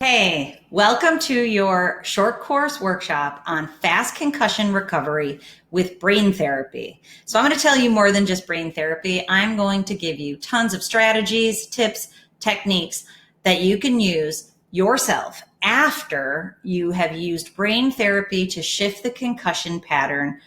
Hey, welcome to your short course workshop on fast concussion recovery with brain therapy. So I'm going to tell you more than just brain therapy. I'm going to give you tons of strategies, tips, techniques that you can use yourself after you have used brain therapy to shift the concussion pattern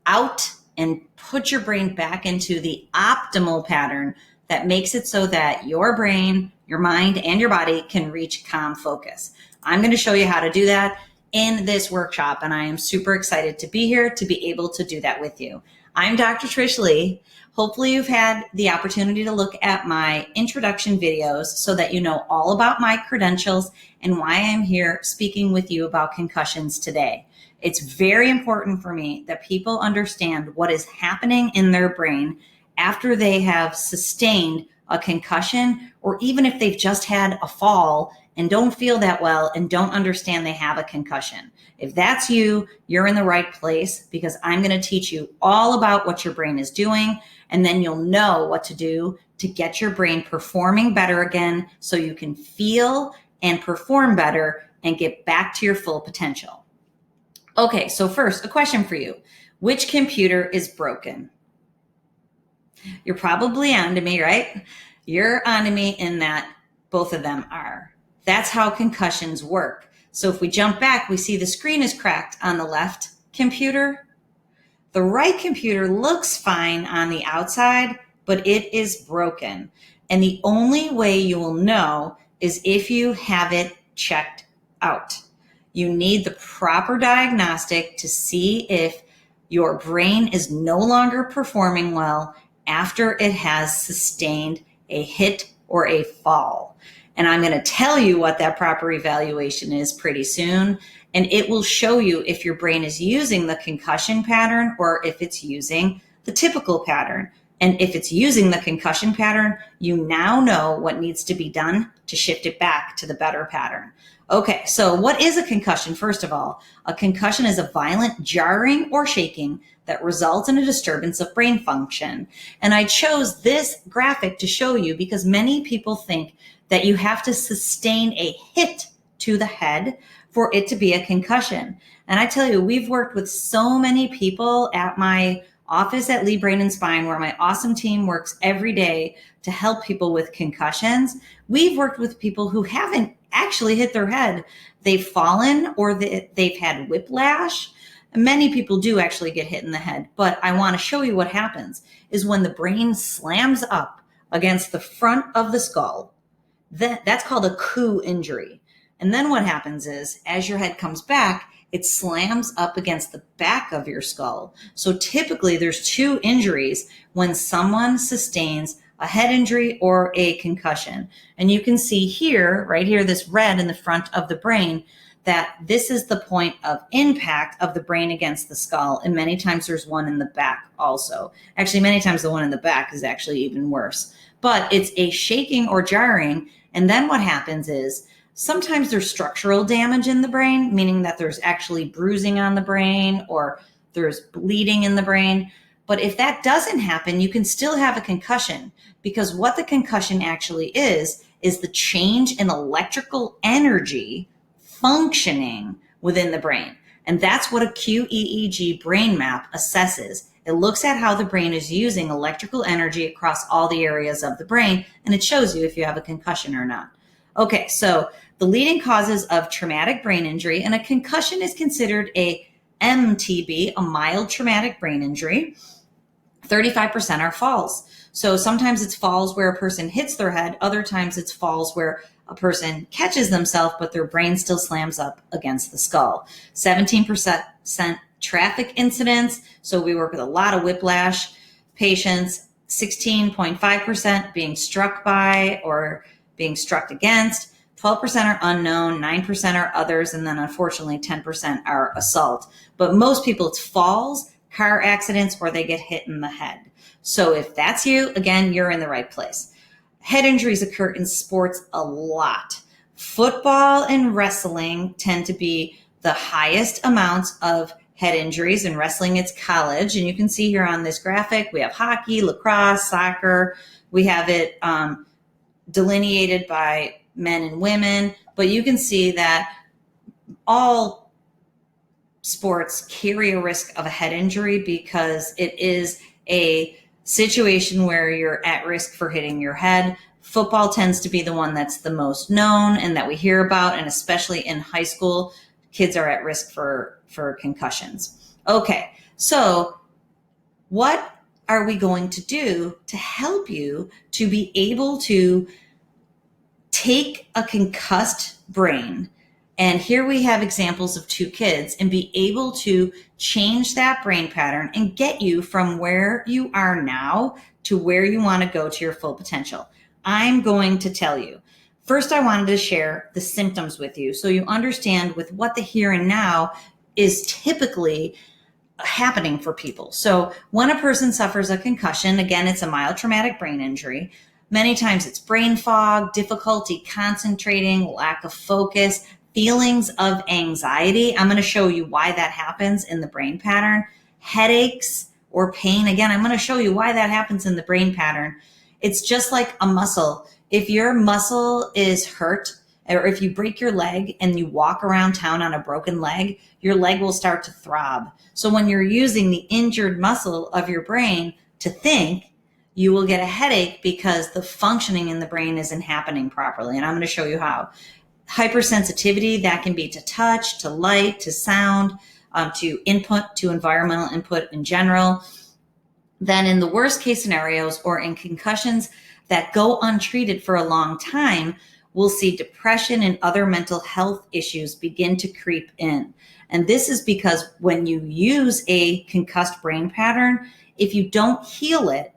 out and put your brain back into the optimal pattern that makes it so that your brain, your mind, and your body can reach calm focus. I'm going to show you how to do that in this workshop, and I am super excited to be here to be able to do that with you. I'm Dr. Trish Leigh. Hopefully you've had the opportunity to look at my introduction videos so that you know all about my credentials and why I'm here speaking with you about concussions today. It's very important for me that people understand what is happening in their brain after they have sustained a concussion, or even if they've just had a fall and don't feel that well and don't understand they have a concussion. If that's you, you're in the right place, because I'm going to teach you all about what your brain is doing, and then you'll know what to do to get your brain performing better again so you can feel and perform better and get back to your full potential. Okay, so first, a question for you. Which computer is broken? You're probably onto me, right? You're onto me in that both of them are. That's how concussions work. So if we jump back, we see the screen is cracked on the left computer. The right computer looks fine on the outside, but it is broken. And the only way you will know is if you have it checked out. You need the proper diagnostic to see if your brain is no longer performing well after it has sustained a hit or a fall. And I'm going to tell you what that proper evaluation is pretty soon. And it will show you if your brain is using the concussion pattern or if it's using the typical pattern. And if it's using the concussion pattern, you now know what needs to be done to shift it back to the better pattern. Okay, so what is a concussion? First of all, a concussion is a violent jarring or shaking that results in a disturbance of brain function. And I chose this graphic to show you because many people think that you have to sustain a hit to the head for it to be a concussion. And I tell you, we've worked with so many people at my office at Leigh Brain and Spine, where my awesome team works every day to help people with concussions. We've worked with people who haven't actually hit their head. They've fallen or they've had whiplash. Many people do actually get hit in the head, but I want to show you what happens is when the brain slams up against the front of the skull. That's called a coup injury. And then what happens is as your head comes back, it slams up against the back of your skull. So typically there's two injuries when someone sustains a head injury or a concussion. And you can see here, right here, this red in the front of the brain, that this is the point of impact of the brain against the skull. And many times there's one in the back also. Actually, many times the one in the back is actually even worse. But it's a shaking or jarring. And then what happens is sometimes there's structural damage in the brain, meaning that there's actually bruising on the brain or there's bleeding in the brain. But if that doesn't happen, you can still have a concussion, because what the concussion actually is the change in electrical energy functioning within the brain. And that's what a QEEG brain map assesses. It looks at how the brain is using electrical energy across all the areas of the brain, and it shows you if you have a concussion or not. Okay, so the leading causes of traumatic brain injury, and a concussion is considered a MTB, a mild traumatic brain injury. 35% are falls. So sometimes it's falls where a person hits their head. Other times it's falls where a person catches themselves, but their brain still slams up against the skull. 17% traffic incidents. So we work with a lot of whiplash patients. 16.5% being struck by or being struck against. 12% are unknown, 9% are others, and then unfortunately 10% are assault. But most people, it's falls, car accidents, or they get hit in the head. So if that's you, again, you're in the right place. Head injuries occur in sports a lot. Football and wrestling tend to be the highest amounts of head injuries. In wrestling, it's college. And you can see here on this graphic, we have hockey, lacrosse, soccer. We have it delineated by men and women, but you can see that all sports carry a risk of a head injury because it is a situation where you're at risk for hitting your head. Football tends to be the one that's the most known and that we hear about, and especially in high school, kids are at risk for concussions. Okay, so what are we going to do to help you to be able to take a concussed brain? And here we have examples of 2 kids, and be able to change that brain pattern and get you from where you are now to where you want to go to your full potential. I'm going to tell you. First, I wanted to share the symptoms with you so you understand with what the here and now is typically happening for people. So when a person suffers a concussion, again, it's a mild traumatic brain injury. Many times it's brain fog, difficulty concentrating, lack of focus, feelings of anxiety. I'm going to show you why that happens in the brain pattern. Headaches or pain. Again, I'm going to show you why that happens in the brain pattern. It's just like a muscle. If your muscle is hurt, or if you break your leg and you walk around town on a broken leg, your leg will start to throb. So when you're using the injured muscle of your brain to think, you will get a headache because the functioning in the brain isn't happening properly. And I'm going to show you how. Hypersensitivity, that can be to touch, to light, to sound, to input, to environmental input in general. Then in the worst case scenarios or in concussions that go untreated for a long time, we'll see depression and other mental health issues begin to creep in. And this is because when you use a concussed brain pattern, if you don't heal it,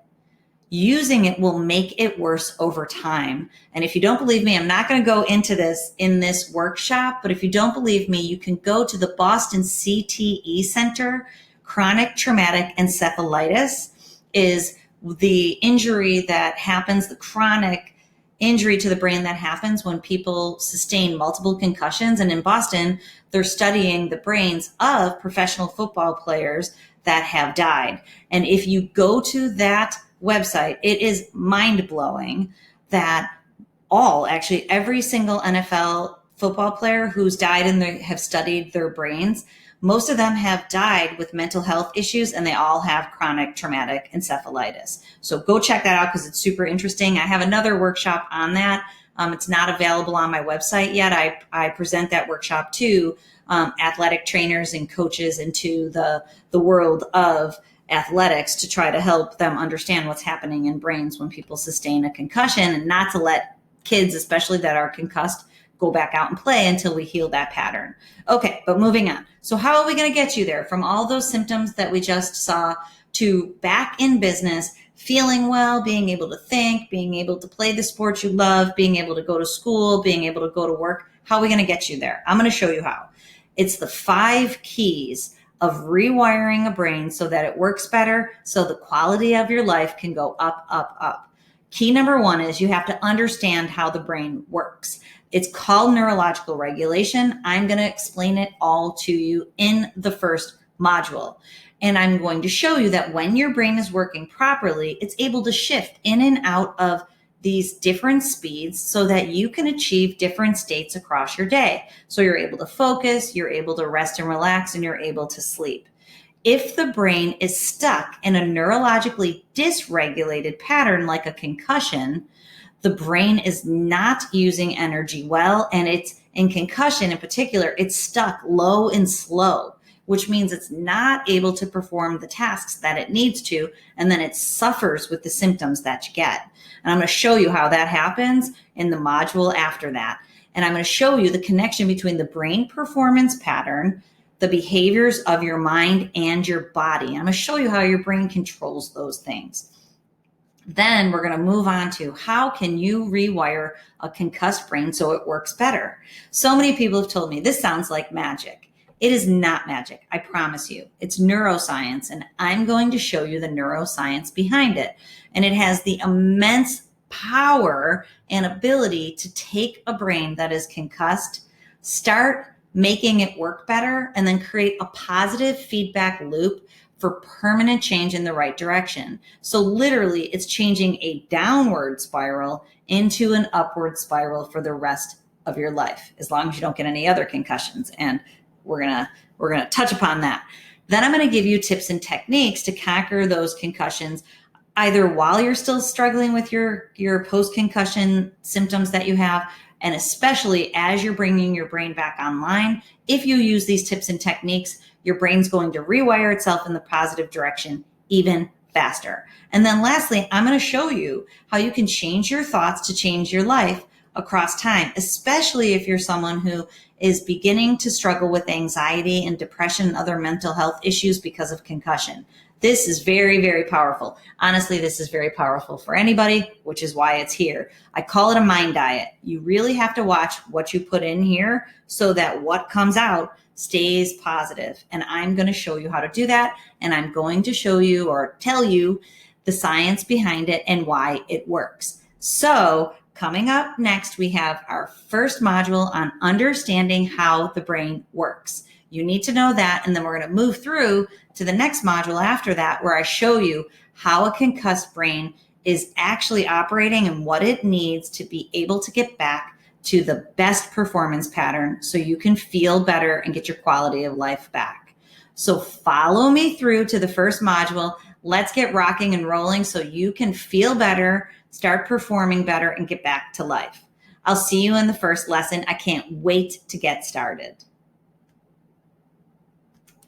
using it will make it worse over time. And if you don't believe me, I'm not going to go into this in this workshop, but if you don't believe me, you can go to the Boston CTE Center. Chronic traumatic encephalitis is the injury that happens, the chronic injury to the brain that happens when people sustain multiple concussions. And in Boston, they're studying the brains of professional football players that have died. And if you go to that website, it is mind-blowing that every single NFL football player who's died and they have studied their brains, most of them have died with mental health issues, and they all have chronic traumatic encephalitis. So go check that out because it's super interesting. I have another workshop on that. It's not available on my website yet. I present that workshop to athletic trainers and coaches into the world of athletics to try to help them understand what's happening in brains when people sustain a concussion, and not to let kids, especially that are concussed, go back out and play until we heal that pattern. Okay, but moving on. So how are we going to get you there from all those symptoms that we just saw to back in business, feeling well, being able to think, being able to play the sports you love, being able to go to school, being able to go to work? How are we going to get you there? I'm going to show you how. It's the 5 keys of rewiring a brain so that it works better, so the quality of your life can go up, up, up. Key number 1 is you have to understand how the brain works. It's called neurological regulation. I'm going to explain it all to you in the first module. And I'm going to show you that when your brain is working properly, it's able to shift in and out of these different speeds so that you can achieve different states across your day. So you're able to focus, you're able to rest and relax, and you're able to sleep. If the brain is stuck in a neurologically dysregulated pattern like a concussion, the brain is not using energy well, and it's in concussion in particular, it's stuck low and slow, which means it's not able to perform the tasks that it needs to, and then it suffers with the symptoms that you get. And I'm going to show you how that happens in the module after that. And I'm going to show you the connection between the brain performance pattern, the behaviors of your mind and your body. I'm going to show you how your brain controls those things. Then we're going to move on to how can you rewire a concussed brain so it works better. So many people have told me this sounds like magic. It is not magic, I promise you. It's neuroscience, and I'm going to show you the neuroscience behind it. And it has the immense power and ability to take a brain that is concussed, start making it work better, and then create a positive feedback loop for permanent change in the right direction. So literally, it's changing a downward spiral into an upward spiral for the rest of your life, as long as you don't get any other concussions. And we're gonna touch upon that. Then I'm gonna give you tips and techniques to conquer those concussions, either while you're still struggling with your post-concussion symptoms that you have, and especially as you're bringing your brain back online. If you use these tips and techniques, your brain's going to rewire itself in the positive direction even faster. And then lastly, I'm going to show you how you can change your thoughts to change your life across time, especially if you're someone who is beginning to struggle with anxiety and depression and other mental health issues because of concussion. This is very, very powerful. Honestly, this is very powerful for anybody, which is why it's here. I call it a mind diet. You really have to watch what you put in here so that what comes out stays positive. And I'm going to show you how to do that. And I'm going to show you or tell you the science behind it and why it works. So coming up next, we have our first module on understanding how the brain works. You need to know that, and then we're going to move through to the next module after that, where I show you how a concussed brain is actually operating and what it needs to be able to get back to the best performance pattern so you can feel better and get your quality of life back. So follow me through to the first module. Let's get rocking and rolling so you can feel better, start performing better, and get back to life. I'll see you in the first lesson. I can't wait to get started.